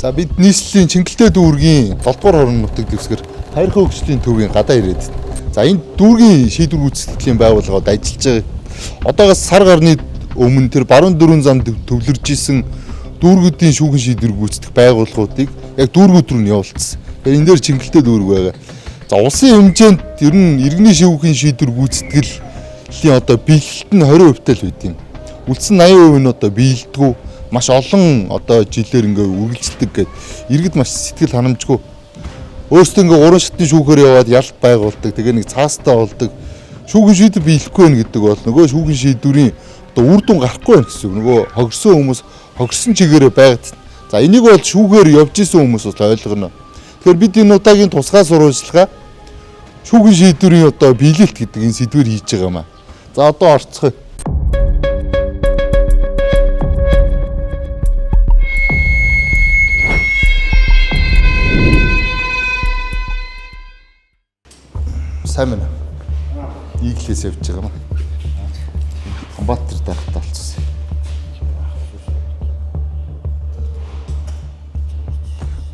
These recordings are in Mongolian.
За бид нийслэлийн Чингэлтэй дүүргийн 7-р хорон нутаг дэвсгэр хайрхан хөгжлийн төвийн гадаа ирээд. За энэ дүүргийн шийдвэр гүйцэтгэлийн байгууллагад ажиллаж байгаа. Одоогоос сар гарны өмнө тэр баруун дөрвөн замд төвлөрж исэн дүүргүүдийн шүүхэн шийдвэр гүйцэтгэх байгууллагуудыг яг дүүргүүд рүү нь явуулсан. Тэгэхээр энэ дээр Чингэлтэй дүүрэг байгаа. За улсын хэмжээнд ер нь иргэний шүүхийн шийдвэр гүйцэтгэлийн одоо биелэлт нь 20% л байд юм. Үлдсэн 80% нь одоо биелдэггүй маш олон одоо жилээр ингээ үргэлжилдэг гэдэг иргэд маш сэтгэл ханамжгүй өөрсдөө ингээ 3 шатны шүүхээр яваад ялт байгуулдаг тэгээ нэг цаастаа болдог шүүхэн шийдвэр биелэхгүй байх гэдэг бол нөгөө шүүхэн шийдвэрийн одоо үр дүн гарахгүй байх гэсэн үг нөгөө хогсон хүмүүс хогсон чигээрээ байгаад за энийг бол шүүхээр явж исэн хүмүүс бол ойлгоно. Тэгэхээр бид энэ удаагийн тусгай сурвалжлага шүүхэн шийдвэрийн одоо биелэлт гэдэг энэ сэдвээр хийж байгаа юм аа. За одоо орцгоё. Сайн байна. Иглээс явж байгаа юм. Хамбатар дахтаа болчихсон.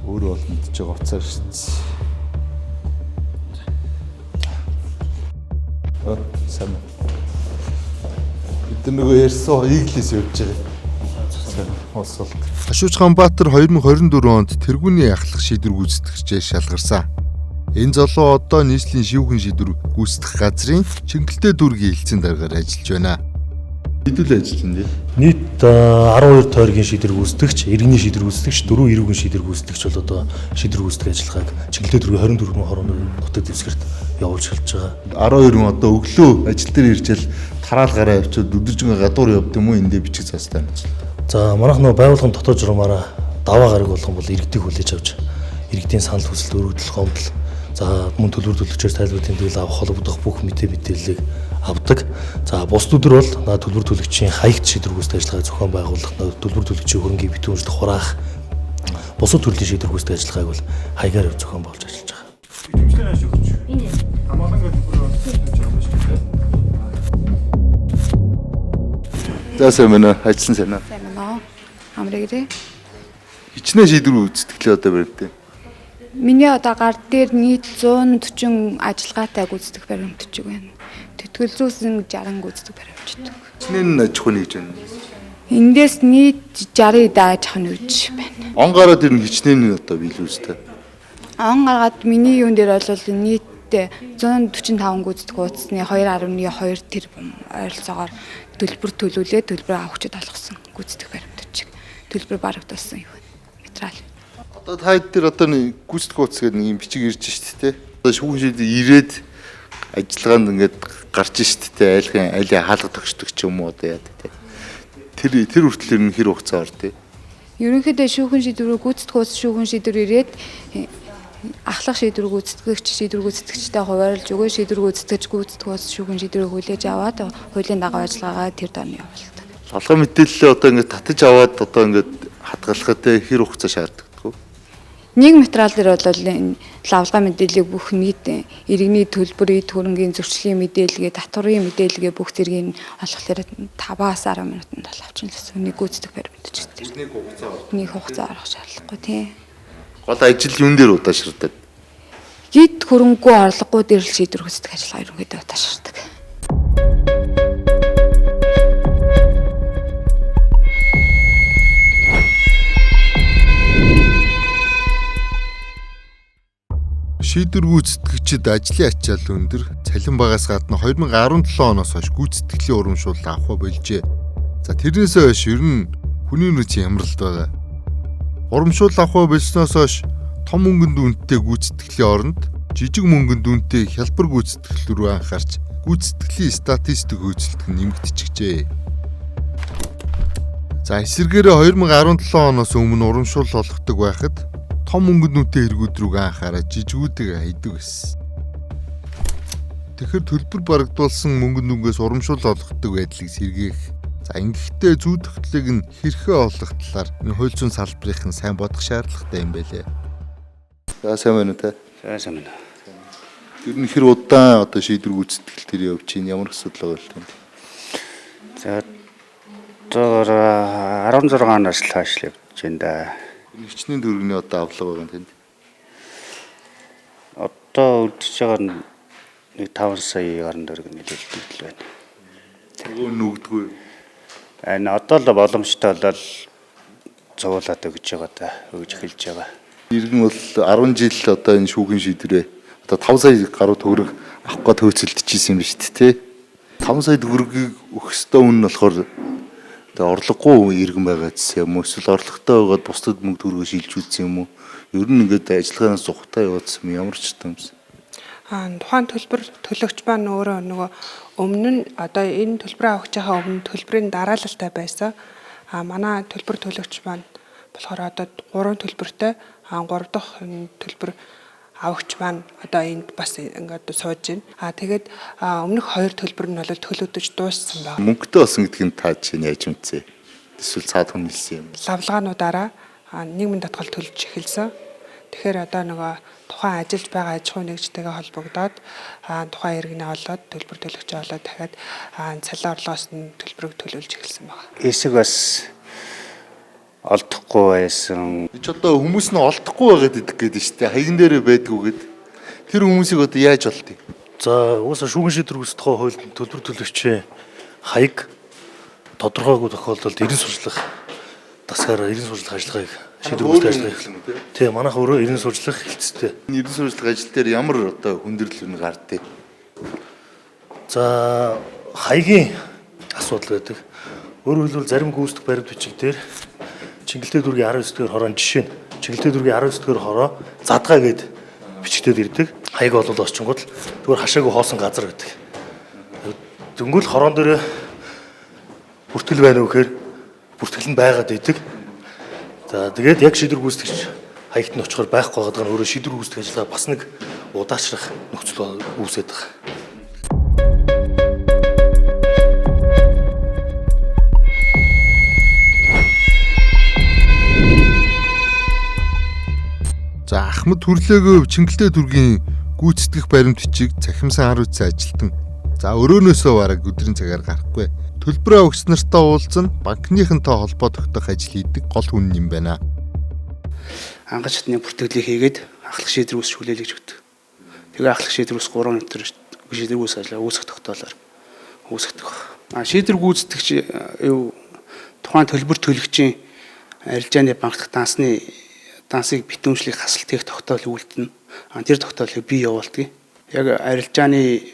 Өөрөө бол мэдж байгаа уцаар шийдсэн. Сайн байна. Бид нөгөө ярьсан иглээс явж байгаа. Хосол. Хашууч Хамбатар 2024 онд тэргүүний ахлах шийдвэр гүйцэтгэгчээр шалгарсан. Энэ залуу одоо нийслэлийн шүүхэн шийдвэр гүйцэтгэх газрын Чингэлтэй дүүргийн хэлцэн даргаар ажиллаж байна. Хэдүүл ажиллаж байна дээ? Нийт 12 тойргийн шийдвэр гүйцэтгэгч, иргэний шийдвэр гүйцэтгэгч, 4 эрүүгийн шийдвэр гүйцэтгэгч бол одоо шийдвэр гүйцэтгэх ажиллагааг Чингэлтэй дүүргийн 24 хорооны нутаг дэвсгэрт явуулж эхэлж байгаа. 12 хүн одоо өглөө ажил дээр иржэл тараалгаараа явчихад өдөржингөө гадуур явд юм уу эндээ бичих цаастай байна. За манайх нөө байгууллагын дотоод журмаараа даваа гараг болгон бол иргэдийг хүлээж авч иргэдийн санал хүсэлт өргөдөл гомдол за мөн төлбөр төлөгчөөс тайлбарлын төлөв авах холбогдох бүх мэдээллийг авдаг. За бусд өдөр бол төлбөр төлөгчийн хаягт шийдвэр гүйцэтгэх ажиллагааг зохион байгуулах, төлбөр төлөгчийн хөрөнгийг битүүнжлэх хураах, бусад төрлийн шийдвэр гүйцэтгэх ажиллагааг бол хаягаар зохион байгуулж ажиллаж байгаа. Хэмжлэн ашиглаж. Энэ хамгаалан төлбөр хийж байгаа юм шиг байна. За сайн байна. Ажилласан сайн аа. Сайн байна. Амрэгрээ. Хичнээн шийдвэр гүйцэтгэлээ одоо барьдээ. Миний одоо гар дээр нийт 140 ажиллагаатай гүйцэтгэх баримтчиг байна. Тэтгэлзүүлсэн 60 гүйцэтгэх баримтчдаг. Хичнээн аж ахуйн хийж байна. Эндээс нийт 60 аж ахуйн үж байна. Он гараад ирнэ хичнээн одоо биелүүлжтэй. Он гараад миний юун дээр бол нийт 145 гүйцэтгэх хуудасны 2.2 тэрбум ойролцоогоор төлбөр төлүүлээд төлбөр авахчид алгасан гүйцэтгэх баримтчиг. Төлбөр барагдсан юу материал. Одоо таад дээр одоо нэг гүйцэтгэх хуудас гэдэг нэг юм бичиг ирж шít те. Одоо шүүхэн шийдвэр ирээд ажиллагаанд ингээд гарч шít те. Айлын хаалга тогтдог ч юм уу одоо яа те. Тэр хүртэл ер нь хэр хугацаа ордё. Ерөнхийдөө шүүхэн шийдвэрийг гүйцэтгэх хуудас шүүхэн шийдвэр ирээд ахлах шийдвэр гүйцэтгэгч шийдвэр гүйцэтгэгчтэй хуваарлж өгөө шийдвэр гүйцэтгэж гүйцэтгэх хуудас шүүхэн шийдвэрийг хүлээж аваад хуулийн дагуу ажиллагаагаа тэр дорн явуулдаг. Толгой мэдээлэлээ одоо ингээд татаж аваад одоо ингээд хадгалахад хэр хугацаа шаарддаг вэ? Нэг материал дээр бол энэ лавлгаа мэдээллийг бүх нийт иргэний төлбөр, эд хөрөнгийн зөрчлийн мэдээлгээ, татварын мэдээлгээ бүх зэргийг олохлоор 5-аас 10 минутанд бол авчихна л гэсэн. Нэг гүйцэтгэх баримт ч гэдэг. Нэг хугацаа орох шаардлагагүй тийм. Гол ажил юун дээр удаашрдаг? Эд хөрөнгөө орлогогүй дээр л шийдвэр гүйцэтгэх ажиллагаа ерөнхийдөө удаашрдаг. Шийдвэр гүйцэтгэгчид ажлын ачаал өндөр, цалин багаас гадна 2017 оноос хойш гүйцэтгэлийн урамшуул авах болжээ. За тэрнээс хойш ер нь хүний нөөцийн ямралт байгаа. Урамшуул авах болсноос хойш том мөнгөнд үнэтэй гүйцэтгэлийн оронд жижиг мөнгөнд үнэтэй хялбар гүйцэтгэл рүү анхаарч гүйцэтгэлийн статистик хөгжилт нь нэмэгдчихжээ. За эсвэргээрээ 2017 оноос өмнө урамшуул олгодог байхад том мөнгөнд үнэтэй хэрэгүүд рүү анхаараад жижигүүдийг хайдаг байсан. Тэгэхээр төлбөр барагдуулсан мөнгөнд үнгээс урамшуул олгодог байдлыг сэргээх. За ингэхдээ зүй тогтлыг нь хэрхээ олох талаар энэ хууль зүйн салбарын сайн бодох шаардлагатай юм байлээ. За сайн байна уу та? Сайн байна. Ер нь хэр удаан одоо шийдвэр гүйцэтгэл төр явж чинь ямар асуудал байгаа вэ? За 16 оноос л хойш л явж байна да. Хичнээн төгрөгийн одоо авлага байгаа юм тэнд. Одоо үлдчихэж байгаа нь нэг 5 сая гаруй төгрөг нэлээд байна. Нөгөө нүгдгүй. Энэ одоо л боломжтой болол зовоолаад өгч байгаа та өгж эхэлж байгаа. Иргэн бол 10 жил одоо энэ шүүхийн шийдвэрээ одоо 5 сая гаруй төгрөг авах гээд хөөцөлдөжсэн юм ба шүү дээ. 5 сая төгрөгийг өгөх ёстой үн нь болохоор одоо орлогогүй иргэн байгаа гэсэн юм уу? Эсвэл орлоготой байгаад бусдад мөнгө төгрөгөө шилж үзсэн юм уу? Ер нь ингээд ажиллагаанаас сухтаа явуулсан юм ямар ч юм. Тухайн төлбөр төлөгч маань өөрөө нөгөө өмнө нь одоо энэ төлбөрөө авах жахаа өмнө төлбөрийн дараалалтай байсан. Манай төлбөр төлөгч маань болохоор одоо 3 төлбөртэй 3 дахь төлбөр авахч маань одоо энд бас ингээд сууж байна. Тэгээд өмнөх 2 төлбөр нь бол төлөгдөж дууссан байна. Мөнгөтэй болсон гэдгийг нь та чинь яаж мэдсэн? Эсвэл цаад хүн хэлсэн юм. Лавлагаануудаараа нийгмийн татгал төлж эхэлсэн. Тэгэхээр одоо нөгөө тухайн ажиллаж байгаа аж ахуйн нэгжтэйгээ холбогдоод тухайн иргэнэ олоод төлбөр төлөгчөө олоод дахиад цалин орлогоос нь төлбөрийг төлүүлж эхэлсэн байна. Эсэг бас олдохгүй байсан. Чи одоо хүмүүс нь олдохгүй байгаад идэх гээд нь шүү дээ. Хаягн дээрээ байдгүйгээд тэр хүмүүсийг одоо яаж олдъё? За уусаа шүүгэн шийдвэр үүсэх тухай хуулинд төлбөр төлөгчийн хаяг тодорхойгүй тохиолдолд эрен сурчлах дасгаараа эрен сурчлах ажиллагааг шийдвэр үүсгэх ажиллагаа эхэлнэ. Тийм манайх өөрөө эрен сурчлах хэлцтэй. Эрен сурчлага ажил дээр ямар одоо хүндрэл нь гардыг? За хаягийн асуудал байдаг. Өөрөөр хэлбэл зарим гүйцэтгэх баримт бичиг дээр Чингэлтэй дүүргийн 19-р хорон жишээ нь Чингэлтэй дүүргийн 19-р хороо задгаа гээд бичигдээд ирдэг. Хаяг бол орчингууд зүгээр хашаагүй хоосон газар гэдэг. Дөнгөл хорон дээр бүртгэл байна уу гэхээр бүртгэл нь байгаад идэг. За тэгээд яг шийдвэр гүйцэтгэгч хаягт нь очихоор байхгүй байгаа нь өөрөө шийдвэр гүйцэтгэх ажиллагаа бас нэг удаашрах нөхцөл үүсээд байгаа. За Ахмад Хүрлээгөө Чингэлтэй дүүргийн гүйцэтгэх баримт бичиг цахимсан хар үтсэн ажилтан. За өрөөнөөсөө бараг өдрийн цагаар гарахгүй. Төлбөр авагч нартай уулзсан банкныхантай холбоо тогтоох ажил хийдэг гол хүн юм байна. Хангаж хатны бүртгэлийг хийгээд ахлах шийдвэр үүсгэж хүлээлгэж өгдөг. Тэгээ ахлах шийдвэр үүсэх 3 өдөр шийдвэр үүсгэж ажиллаа үүсгэх тогтоолоор үүсгдэг. Шийдвэр гүйцэтгэгч тухайн төлбөр төлөгчийн арилжааны банк дансыг битүүмжлэх хасалт хийх тогтоол үйлдэнэ. Тэр тогтоолыг бий явуулдаг. Яг арилжааны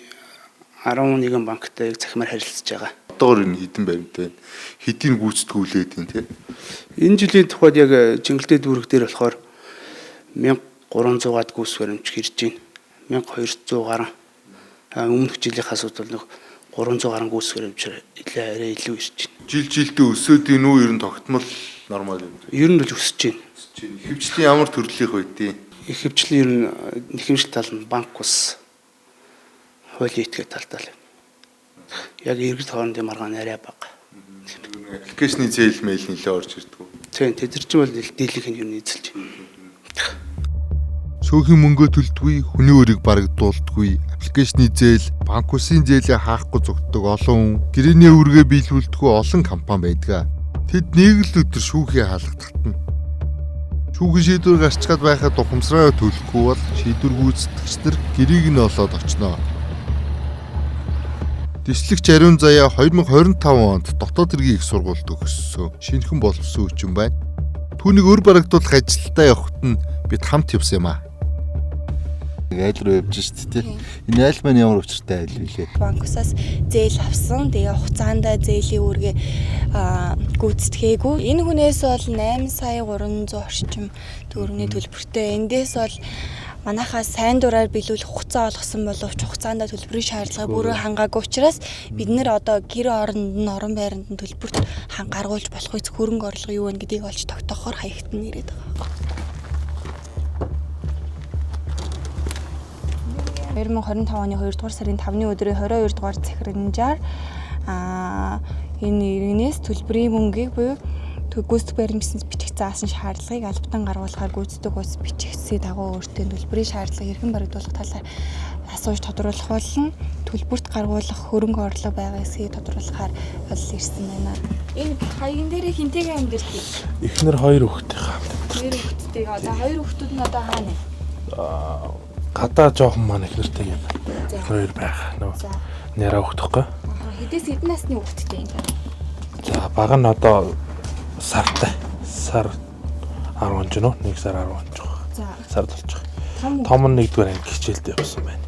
11 банктай захимаар харилцаж байгаа. Одоогор энэ хэдэн баримт байна? Хэдийн гүйцэтгүүлээд юм те? Энэ жилийн тухайд яг Чингэлтэй дүүрэг дээр болохоор 1300-аад гүйц баримт ирж байна. 1200 гаруй. Өмнөх жилийнхаас бол 300 гаруй гүйц баримт арай илүү ирж байна. Жилдээ өсөөд ийн үү ер нь тогтмол нормал юм. Ер нь л өсөж байна. Ихэвчлэн ямар төрлийнх байдیں۔ Ихэвчлэн ер нь нэхэмжлэх тал нь банк ус хуулийн этгээд талтай л. Яг иргэд хоорондын маргаан арай бага. Аппликейшны зээл мэйл нэлээ орж ирдэг. Тийм тэдэрчин бол дийлийнх нь ер нь эзэлж байна. Цөөхөн мөнгөө төлдөггүй, хүний өрийг барагдуулдаггүй, аппликейшны зээл, банк усын зээлээ хаахгүй зогтдог олон гэрээний үргээ биелүүлдэггүй олон компани байдаг. Тэд нэг л өдөр шүүхий хаалга татна. Шүүхийн шийдвэр гарчгаад байхад ухамсараа төлөхгүй бол шийдвэр гүйцэтгэгч нар гэрийг нь олоод очно. Дэслэгч Ариун Заяа 2025 онд дотоод хэргийн их сургуульд өгсөн шинэхэн боловсон хүчин байна. Түүнийг өр барагдуулах ажилдаа явахад нь бид хамт явсан юм аа. Айл руу явж шүү дээ. Энэ айл маань ямар учиртай айл вэ? Банкусаас зээл авсан. Тэгээ хугацаанд зээлийн үүргээ гүйцэтгээгүй. Энэ хүнээс бол 8 сая 300 орчим төгрөгийн төлбөртэй. Эндээс бол манайхаас сайн дураар биелүүлэх хугацаа олгосон боловч хугацаанд төлбөрийн шаардлагыг бүрэн хангаагүй учраас бид нэр одоо гэр оронд нь орон байранд нь төлбөрт гаргуулж болох үс хөрөнгө орлого юу вэ гэдгийг олж тогтоохоор хаягт нь ирээд байгаа. 2025 оны 2 дугаар сарын 5-ны өдрийн 22 дугаар захирамжаар энэ иргэнээс төлбөрийн мөнгийг буюу гүйцэтгэх баримтсан бичих заасан шаардлагыг албатан гаргуулахаар гүйцэтгэх ус бичигдсэний дагуу өөртөө төлбөрийн шаардлагыг эргэн баригдуулах талаар асууж тодруулах болон төлбөрт гаргуулах хөрөнгө орлого байгаа эсэхийг тодруулахаар бол ирсэн байна. Энэ хаягн дээр хинтэйгээ амьдэрдэг. Эхнэр 2 хүүхдтэй хамт амьдарч Хоёр хүүхдтэй. Одоо хоёр хүүхдүүд нь одоо хаана? Гадаа жоохон маань их нэртэй юм. Хоёр байх. За. Нэраа өгдөхгүй. Хэдээс хэдэн насны хүүхдтэй юм бэ? За баг нь одоо сартай. Сар 10 жинөө 1 сар 10 жоо. За. Сар болж байгаа. Том. Том нь 1-р анги хичээлдээ явсан байна.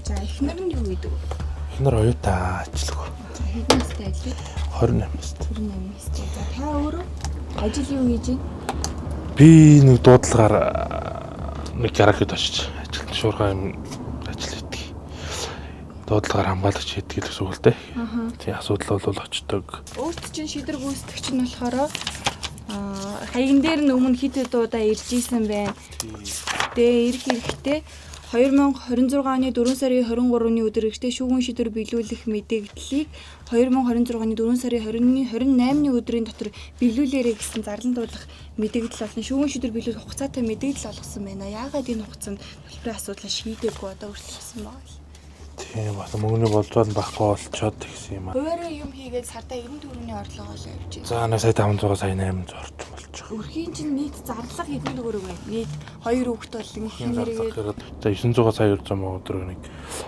За эхнэр нь юу гэдэг вэ? Эхнэр оюутан ажиллах. За хэдэн настай ажиллав? 28 настай. 28 настай. За та өөрөө ажил юу хийж байна? Би нэг дуудлагаар нэг гарагт очиж ажилт шуурхай юм ажил хийдэг. Дуудлагаар хамгаалагч хийдэг гэсэн үг л дээ. Тийм асуудал бол очдог. Өөрт чинь шийдвэр гүйцэтгэгч нь болохоор хаягийн дээр нь өмнө хэд удаа ирж исэн байна. Тэгээ ирэх хэрэгтэй 2026 оны 4 сарын 23-ны өдөр ихтэй шүүгэн шийдвэр биелүүлэх мэдээллийг 2026 оны 4 сарын 28-ны өдрийн дотор биелүүлээрэй гэсэн зарлан дуулах мэдээлэл олсон. Шүүгэн шийдвэр биелүүлэх хугацаатай мэдээлэл олгосон байна. Яагаад энэ хугацаанд төлбөрийн асуудлаа шийдээгүй одоо үргэлжлүүлсэн байгаа юм? Тийм бас мөнгөний болжоод байхгүй болчоод тэгсэн юм аа. Хуваараа юм хийгээд сартаа 94-ний орлогоо л явж байна. За 1 сая 500 сая 800 орчим болж байгаа. Өрхийн чинь нийт зарлага хэдэн төгрөг вэ? Нийт 2 хүүхэд бол их нэргээд За 900 сая 200 мянга өдрөг нэг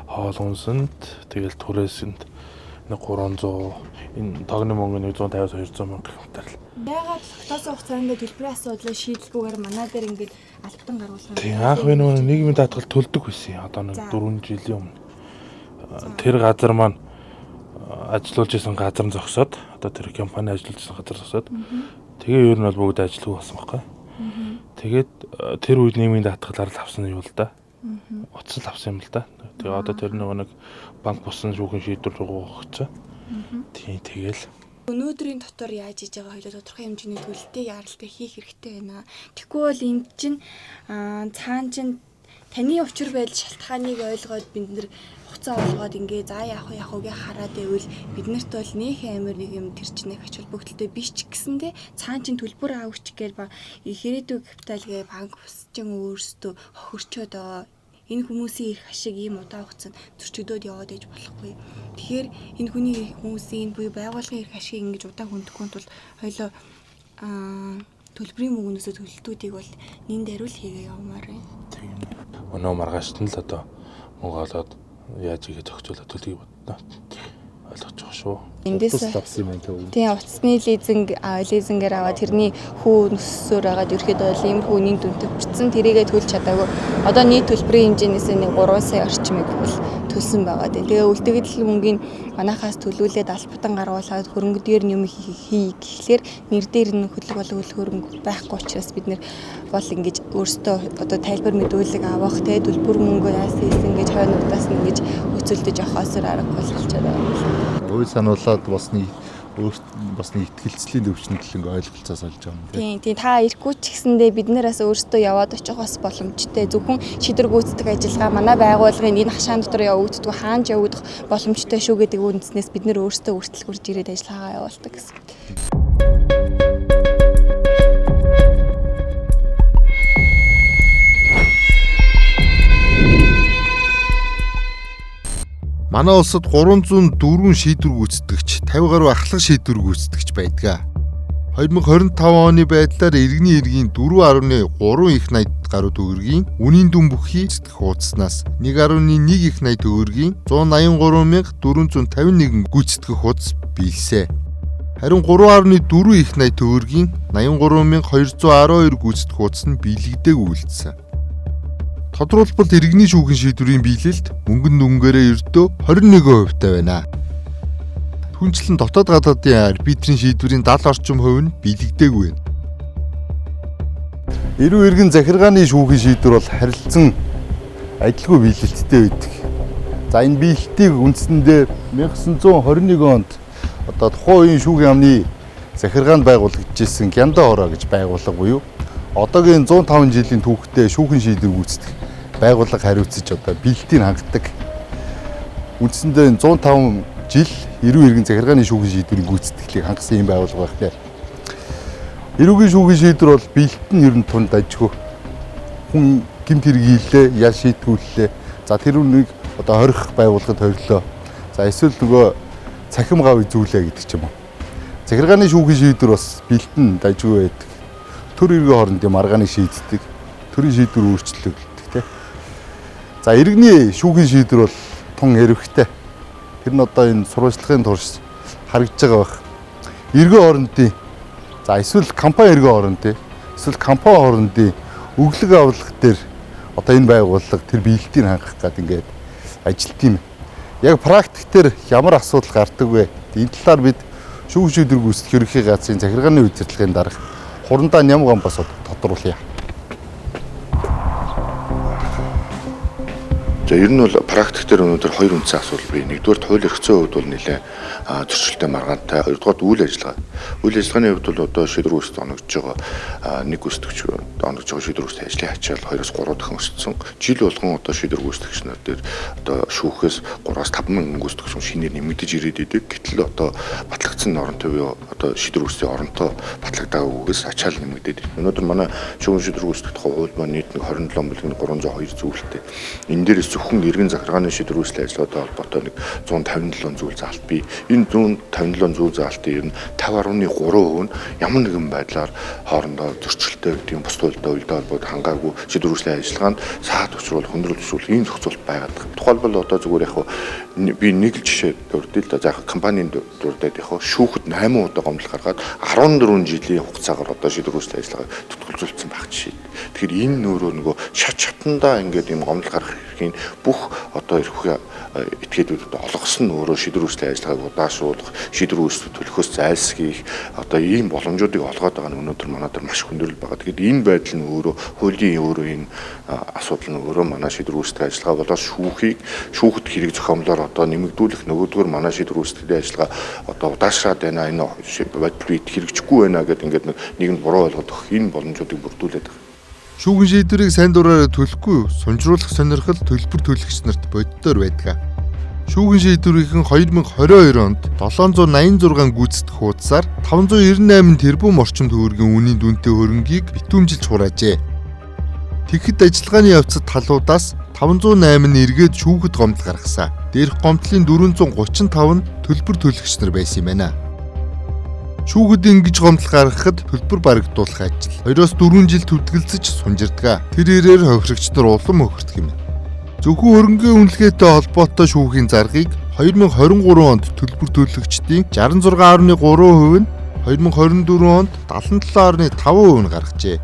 хоол хүнсэнд тэгэл түрээсэнд нэг 300 энэ тогны мөнгө 150 200 мянга гэмтэр л. яагаад тогтоосон хугацаанд төлбөрийн асуудлыг шийдэлгүйгээр манай дээр ингээд албатан гаргуулсан Тийм анх би нөгөө нийгмийн даатгал төлдөг байсан. Одоо нэг 4 жилийн өмнө. Тэр газар маань ажиллуулж исэн газар нь зогсоод одоо тэр компани ажиллуулж исэн газар зогсоод тэгээ ер нь бол бүгд ажилгүй болсон байхгүй. Тэгээд тэр үед нийгмийн даатгалаар л авсан юм л да. Утас л авсан юм л да. Тэгээ одоо тэр нөгөө нэг банк бусан шүүхэн шийдвэр рүү өгсөн. Тийм тэгэл өнөөдрийн дотор яаж хийж байгаа хоёулаа тодорхой хэмжээний төлөлтийг яралтай хийх хэрэгтэй байна. Тэгэхгүй бол энд чинь цаана чинь таны учир байдал шалтгааныг ойлгоод бид нэр хуцаа олгоод ингээ за яах вэгээ хараад байвал биднэрт бол нөх амир нэг юм тэр чинь их ач холбогдолтой биш ч гэсэндээ цаана чинь төлбөр авахч гээл ба ирээдүйн капитал гээ банк бусчин өөрсдөө хохирчоод байгаа. Энэ хүмүүсийн их ашиг ийм удаан хугацаанд зөрчигдөөд яваад иж болохгүй. Тэгэхээр энэ хүний хүмүүсийн буюу байгууллагын их ашиг ингэж удаан хөндөхгүй тул хоёлоо төлбөрийн мөнгнөөсөө төлөлтүүдийг бол нин даруул хийгээ явмаар байна. тийм өнөө маргаашд нь л одоо мөнгө олоод яаж ийгээ зохицуулаад төлөхийг бодно. Ойлгож байгаа шүү. Эндээс авсан юм байна. Тийм утасны лизингээр аваад тэрний хүү нөссөөр агаад ерөөхдөө ийм хүүний дүнтэй хүрсэн тэрийгээ төлж чадаагүй. Одоо нийт төлбөрийн хэмжээнээс нэг 3 сая орчмыг бол төлсөн байгаа. Тэгээ үлдэгдэл мөнгөний манахаас төлүүлээд албатан гаргуулад хөрөнгө дээр юм хий гэхлээр нэр дээр нь хөдлөг болог хөрөнгө байхгүй учраас бид нэр бол ингэж өөрсдөө одоо тайлбар мэдүүлэг авах те төлбөр мөнгө яасан ингэж хойнуудаас нь ингэж өцөлдөж авахсаар арга болчиход байгаа юм. Ой сануулаад бас нэг ихтгэлцлийн төвчнөл ингээ ойлголцоос олж байгаа юм. Тийм та ирэхгүй ч гэсэндээ бид нараас өөрсдөө яваад очих бас боломжтой. Зөвхөн шийдвэр гүйцэтгэх ажиллагаа манай байгууллагын энэ хашаан дотор явагддаг хаанч явагдах боломжтой шүү гэдэг үндснээс бид нэр өөрсдөө үртэл хурж ирээд ажиллагаагаа явуулдаг гэсэн. Манай улсад 304 шийдвэр гүйцэтгэгч, 50 гаруй ахлах шийдвэр гүйцэтгэгч байдаг. 2025 оны байдлаар иргэний эргийн 4.3 их 80 гаруй төгрөгийн үнийн дүн бүхий эцдэх хуудаснаас 1.1 их 80 төгрөгийн 183,451 гүйцэтгэх хуудас биелсэн. Харин 3.4 их 80 төгрөгийн 83,212 гүйцэтгэх хуудас нь биелэгдээгүй үлдсэн. Тодорхойлболт иргэний шүүхийн шийдвэрийн биелэлд мөнгөн дүнгээрээ ердөө 21% байна. Түнчлэн дотоод гадаадын арбитрийн шийдвэрийн 70 орчим хувь нь биелэгдээгүй байна. Эрүү иргэн захиргааны шүүхийн шийдвэр бол харилцан адилгүй биелэлттэй байдаг. За энэ биелэлтийг үндсэндээ 1921 онд одоо тухайн үеийн шүүхийн амны захиргаанд байгуулагдчихсэн Гянда хороо гэж байгууллага буюу одоогийн 105 жилийн түүхтэй шүүхийн шийдвэр гүйцэтгэх байгууллага хариуцж одоо биелэлтийг хангадаг. Үндсэндээ 105 жил эрүү иргэн захиргааны шүүхийн шийдвэрийн гүйцэтгэлийг хангасан юм байгууллага байна. Эрүүгийн шүүхийн шийдвэр бол биелэлт нь ер нь тунд ажгүй. Хүн гэмт хэрэг хийлээ, яа шийдгүүллээ. За тэр үнийг одоо хорих байгууллагад хорилоо. За эсвэл нөгөө цахим гав үзүүлээ гэдэг ч юм уу. Захиргааны шүүхийн шийдвэр бас биелэлт нь дажгүй байдаг. төр иргэн хоорондын маргааныг шийддэг. Төрийн шийдвэр өөрчлөгддөг тийм. За иргэний шүүхийн шийдвэр бол тун эрвэхтэй. Тэр нь одоо энэ сурвалжлагын турш харагдж байгаа байх. Иргэн хоорондын за эсвэл компани иргэн хоорондын эсвэл компани хоорондын өглөг авлага дээр одоо энэ байгууллага тэр биелэлтийг хангах гэдэг ингээд ажилт юм. Яг практик дээр ямар асуудал гардаг вэ? Энэ талаар бид шүүхийн шийдвэр гүйцэтгэх ерөнхий газрын захиргааны удирдлагын дарга Хурандаа Нямган бас тодруулъя. За ер нь бол практик дээр өнөөдөр хоёр үндсэн асуудал бий. Нэгдүгээр хууль эрх зүйн хувьд бол нэлээд зөрчилтэй маргаантай. Хоёрдугаар үйл ажиллагаа. Үйл ажиллагааны хувьд бол одоо шийдвэр үүсэлт оногдож байгаа нэг гүйцэтгэгч оногдож байгаа шийдвэр үүсэлт ажлын ачаал 2-3 дахин өссөн. Жил болгон одоо шийдвэр гүйцэтгэгч нар дээр одоо шүүхээс 3-5 мянган гүйцэтгэгч шинээр нэмэгдэж ирээд идэг. Гэтэл одоо батлагдсан оронтой буюу одоо шийдвэр үүслийн оронтой батлагдаагүйгээс ачаал нэмэгдээд. Өнөөдөр манай шүүхийн шийдвэр гүйцэтгэх хууль маань нийт 27 бүлгийн 302 зүйлтэй. Энэ дээрээс зөвхөн иргэн захиргааны шийдвэр үүслийн ажиллагаатай холбоотой нэг 157 зүйл заалт бий. Энэ 157 зүйл заалтын ер нь 5.3% нь ямар нэгэн байдлаар хоорондоо зөрчилтэй гэдэг юм бус туйлдаа холбоод хангаагүй шийдвэр үүслийн ажиллагаанд саад учруул хөндрөлжүүл ийм зохицуулт байгаад байна. Тухайлбал одоо зүгээр яг би нэг л жишээ дурдъя л да. За компанийн дурдаад яг шүүхэд 8 удаа гомдол гаргаад 14 жилийн хугацаагаар одоо шийдвэр үүслийн ажиллагааг tutгалзуулсан байх жишээ. Тэгэхээр энэ нөрөө нөгөө шатандаа ингээд юм гомдол гарах эрхийн бүх одоо эрхээ этгээдүүдэд олгосон нь өөрөө шийдвэр үүслийн ажиллагааг удаашруулах, шийдвэр үүсэлт төлөхөөс зайлсхийх одоо ийм боломжуудыг олгоод байгаа нь өнөөдөр манайд маш хүндрэл байгаа. Тэгэхээр энэ байдал нь өөрөө хуулийн өөрөө энэ асуудал нь өөрөө манай шийдвэр үүслийн ажиллагаа болоод шүүхэд хэрэг зохиомлоор одоо нэмэгдүүлэх нөгөөдгөр манай шийдвэр үүслийн ажиллагаа одоо удаашраад байна. Энэ байдал хэрэгжихгүй байна гэдэг ингээд нэг нь буруу ойлгоод өгөх энэ боломжуудыг бүрдүүлээд байгаа. Шүүхийн шийдвэрийг сайн дураараа төлөхгүй сунжруулах сонирхол төлбөр төлөгч нарт боддоор байдаг. Шүүхийн шийдвэрийн 2022 онд 786 гүйцэтгэх хуудасаар 598 тэрбум орчим төгрөгийн үнийн дүнтэй хөрөнгийг битүүмжилж хураажээ. Тэгэхэд ажиллагааны явцад талуудаас 508 нь эргээд шүүхэд гомдол гаргасан. Дээрх гомдлын 435 нь төлбөр төлөгч нар байсан юм байна. Шүүхэд ингэж гомдол гаргахад төлбөр барагдуулах ажил 2-4 жил түтгэлзэж сунжирдаг. Тэр ирээр хохирогч нар улам хохирдог юм. Зөвхөн хөрөнгөний үнэлгээтэй холбоотой шүүхийн заргыг 2023 онд төлбөр төлөгчдийн 66.3% нь 2024 онд 77.5% нь гаргажээ.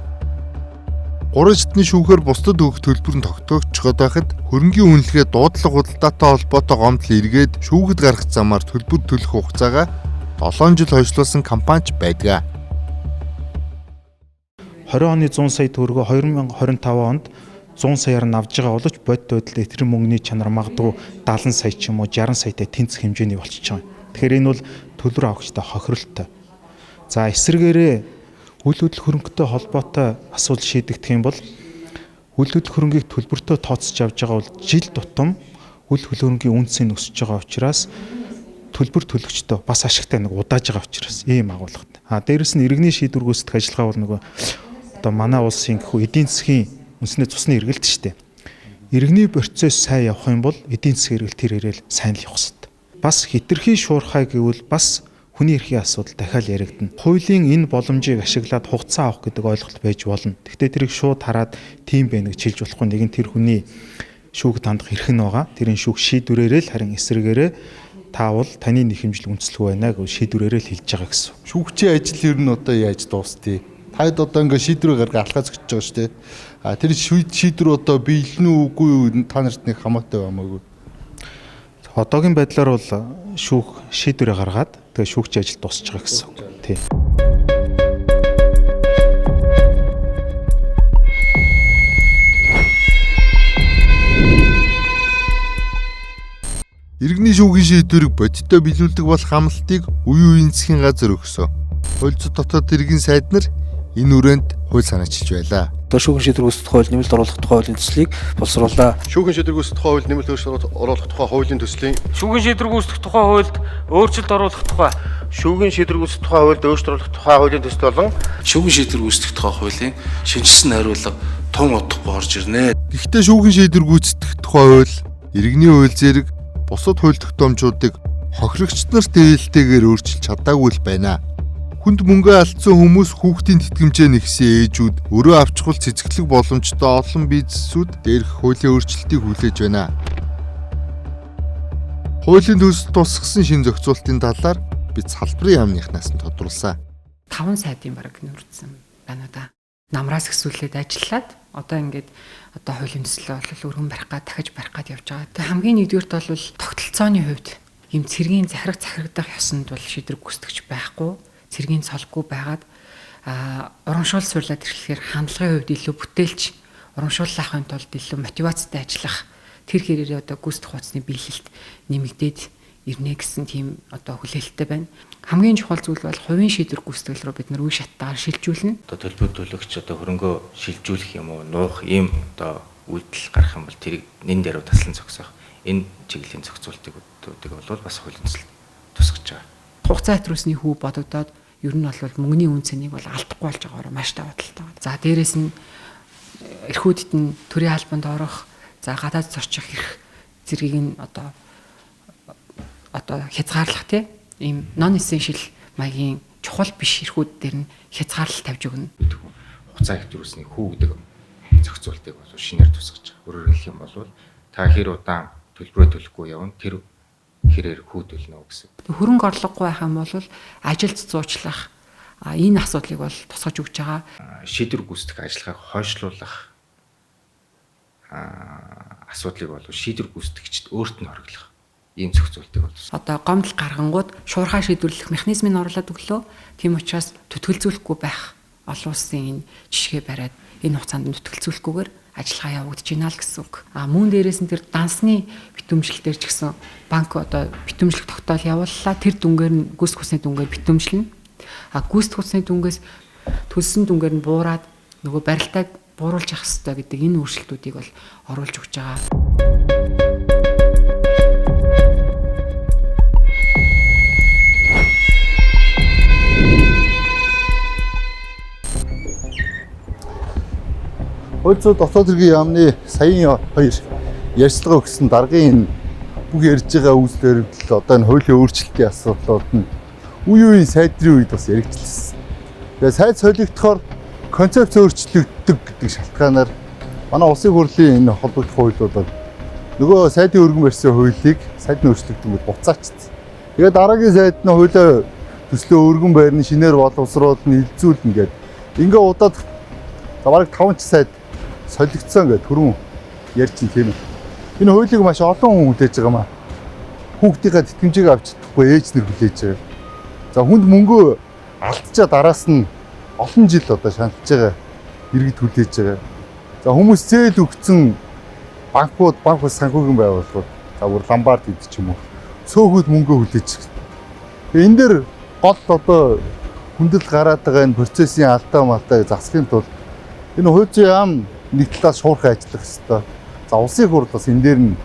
3 шатны шүүхээр бусдад өгөх төлбөр нь тогтоогчгод байхад хөрөнгөний үнэлгээ дуудлага худалдаатай холбоотой гомдол эргээд шүүхэд гарах замаар төлбөр төлөх хугацаагаа 7 жил хойшлуулсан компанич байдаг. 20 оны 100 сая төгрөгөө 2025 онд 100 саяар нь авж байгаа боловч бодит байдалд этгэр мөнгөний чанар магадгүй 70 сая ч юм уу 60 саятай тэнцэх хэмжээний болчихж байгаа. Тэгэхээр энэ бол төлбөр авахчтай хохиролтой. За эсвэргээрээ үйл хөдлөх хөрөнгөтэй холбоотой асуудал шийдэгдэх юм бол үйл хөдлөх хөрөнгийг төлбөртөө тооцож авж байгаа бол жил тутам үйл хөдлөх хөрөнгийн үнц нь өсөж байгаа учраас төлбөр төлөгчдөө бас ашигтай нэг удааж байгаа учраас ийм агуулгатай. Дээрэс нь иргэний шийдвэр гүйцэтгэх ажиллагаа бол нөгөө одоо манай улсын гэхүү эдийн засгийн үндэсний цусны эргэлт шүү дээ. Иргэний процесс сайн явах юм бол эдийн засгийн эргэлт тэр ирээл сайн л явах хэрэгтэй. Бас хитрхи шуурхай гэвэл бас хүний эрхийн асуудал дахиад яригдана. Хуулийн энэ боломжийг ашиглаад хугацаа авах гэдэг ойлголт байж болно. Гэхдээ тэрийг шууд хараад тийм байх гэж хэлж болохгүй. Нэгэн тэр хүний шүүхд хандах эрх нь байгаа. Тэрийн шүүх шийдвэрээрээ л харин эсрэгээрээ таавал таны нэхэмжил үндэслэх байна гэж шийдвэрээрээ л хэлж байгаа гэсэн. Шүүгчийн ажил ер нь одоо яаж дуустъя? Таад одоо ингээ шийдвэр гаргах алхаж өгч байгаа шүү дээ. Тэр шийдвэр одоо биелнэ үгүй юу та нарт нэг хамаатай баймаагүй. Одоогийн байдлаар бол шүүх шийдвэрээ гаргаад тэгээ шүүгчийн ажил дуусч байгаа гэсэн. Тий. Иргэний шүүхийн шийдвэрийг бодиттой биелүүлдэг болох амлалтыг үе үеийн засгийн газар өгсөн. Хууль зүйн дотоод иргэн сайд нар энэ үрээнд хууль санаачилж байлаа. Одоо шүүхийн шийдвэр гүйцэтгэх хууль нэмэлт оруулах тухай хуулийн төслийг боловсруулаа. Шүүхийн шийдвэр гүйцэтгэх хууль нэмэлт оруулах тухай хуулийн төслийн Шүүхийн шийдвэр гүйцэтгэх тухай хуульд өөрчлөлт оруулах тухай шүүхийн шийдвэр гүйцэтгэх тухай хуульд өөрчлөлт оруулах тухай хуулийн төсөл болон Шүүхийн шийдвэр гүйцэтгэх тухай хуулийн шинжилсэн хариулга тун удахгүй орж ирнэ. Гэхдээ шүүхийн шийдвэр гүйцэтгэх тухай хууль иргэний хууль зэрэг бусад хууль тогтоомжуудыг хохирогч нарт ээлтэйгээр өөрчилж чадаагүй л байна. Хүнд мөнгө алдсан хүмүүс хүүхдийн тэтгэмжээ нэгсэн ээжүүд өрөө авчхул цэцгэлэг боломжтой олон бизнесүүд дээрх хуулийн өөрчлөлтийг хүлээж байна. Хуулийн төсөл тусгасан шин зохицуултын талаар бид салбарын яамныхнаас нь тодруулсан. 5 сайдын бараг нүүрдсэн байна да. Намраас ихсүүлээд ажиллаад одоо ингээд хуулийн төслөө бол өргөн барих гад дахиж барих гад явж байгаа. Тэгээ хамгийн нэгдүгürt бол тогтолцооны хувьд ийм цэргийн захирагдах ёсонд бол шийдвэр гүйцэтгэж байхгүй, цэргийн цолгүй байгаад урамшуул сурлаад ирэхээр хандлагын хувьд илүү бүтээлч, урамшууллахын тулд илүү мотивацтай ажиллах тэр хэрээр гүйцэтгэх хугацааны биелэлт нэмэгдээд ирнэ гэсэн тийм хүлээлттэй байна. Хамгийн чухал зүйл бол хувийн шийдвэр гүйцэтгэл рүү бид үе шаттайгаар шилжүүлнэ. Төлбөр төлөгч хөрөнгөө шилжүүлэх юм уу, нуух ийм үйлдэл гарах юм бол тэрийг нэн дээр таслан зогсоох. Энэ чиглэлийн зохицуултыг бол бас хуулийн төсөл тусгаж байгаа. Хугацаа хатрусны хүү бодогдоод ер нь бол мөнгөний үн цэнийг бол алдахгүй болж байгаагаар маш даваа талтай байна. За дээрэс нь эрхүүдэд нь төрийн албанд орох, за гадаад зорчих эрх зэргийг нь хязгаарлах тийм ийм non essential маягийн чухал биш эрхүүд дээр нь хязгаарлалт тавьж өгнө. Хугацаа хэтрүүлсний хүү гэдэг зохицуултыг бол шинээр тусгаж байгаа. Өөрөөр хэлэх юм бол та хэр удаан төлбөрөө төлөхгүй явна тэр хэрээр хүү төлнө гэсэн. Хөрөнгө орлогогүй байх юм бол ажилд зуучлах энэ асуудлыг бол тусгаж өгч байгаа. Шийдвэр гүйцэтгэх ажиллагааг хойшлуулах асуудлыг бол шийдвэр гүйцэтгэгчд өөрт нь хориглох ийм зохицуултыг бол гомдол гаргангууд шуурхай шийдвэрлэх механизмыг оруулаад өглөө. Тийм учраас төтгөлзүүлэхгүй байх олон улсын энэ жишгээ бариад энэ хугацаанд төтгөлзүүлэхгүйгээр ажиллагаа явагдаж байна л гэсэн үг. Мөн дээрээс нь тэр дансны битүүмжлэлээр ч гэсэн банк битүүмжлэх тогтоол явууллаа. Тэр дүнгээр нь гүйцэтгэх хүчний дүнгээр битүүмжлэнэ. Гүйцэтгэх хүчний дүнгээс төлсөн дүнгээр нь буураад нөгөө барилтааг бууруулж явах хэрэгтэй гэдэг энэ өөрчлөлтүүдийг бол оруулж өгч байгаа. Хууль зүйн дотоод хэргийн яамны саяын 2 ярьцлага өгсөн даргын бүх ярьж байгаа үйлдэл энэ хуулийн өөрчлөлтийн асуудлууд нь үе үеийн сайдрын үед бас яригдчихсан. Тэгээ сайд солигдохоор концепц өөрчлөгддөг гэдэг шалтгаанаар манай улсын хурлын энэ холбогдох хууль бол нөгөө сайдын өргөн барьсан хуулийг сайдны өөрчлөгдөнгөд буцаачсан. Тэгээ дараагийн сайд нь хуулиа төслөө өргөн байрны шинээр боловсруулна, хилцүүлнэ гэдэг. Ингээ удаад бараг 5 сайд солигдсон гэдэг түрүүн ярьж тийм ээ. Энэ хуулийг маш олон хүн хүлээж байгаа маа. Хүүхдийнхээ тэтгэмжийг авч чадахгүй ээж нар хүлээж байгаа. За хүнд мөнгөө алдчихаа дараас нь олон жил шаналж байгаа иргэд хүлээж байгаа. За хүмүүс зээл өгсөн банк санхүүгийн байгууллагууд за бүр ломбард гэдэг ч юм уу цөөхөд мөнгөө хүлээж байгаа. Тэгээ энэ дээр гол хүндэл гараад байгаа энэ процессын алдаа малтааг засахын тулд энэ хууль зүйн яам нэг талаас шуурхай ажиллах хэрэгтэй. За улсын хурл бас энэ дээр нь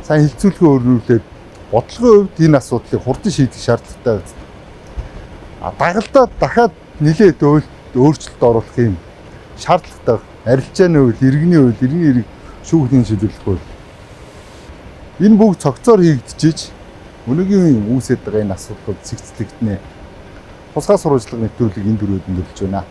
сайн хилцүүлгээ өрнүүлээд бодлогын хувьд энэ асуудлыг хурдан шийдэх шаардлагатай байна. Дагалдаад дахиад нэлээд өөрчлөлт оруулах юм шаардлагатай. Арилжааны хувьд, иргэний хувьд, иргэн эрэг шүүхний шийдвэрлэх хувьд энэ бүгд цогцоор хийгдчихэж өнөөгийн үүсэж байгаа энэ асуудлууд цэгцлэгдэнэ. Тусгай сурвалжлага нэвтрүүлэг энэ дөрөвд нөлөөлж байна.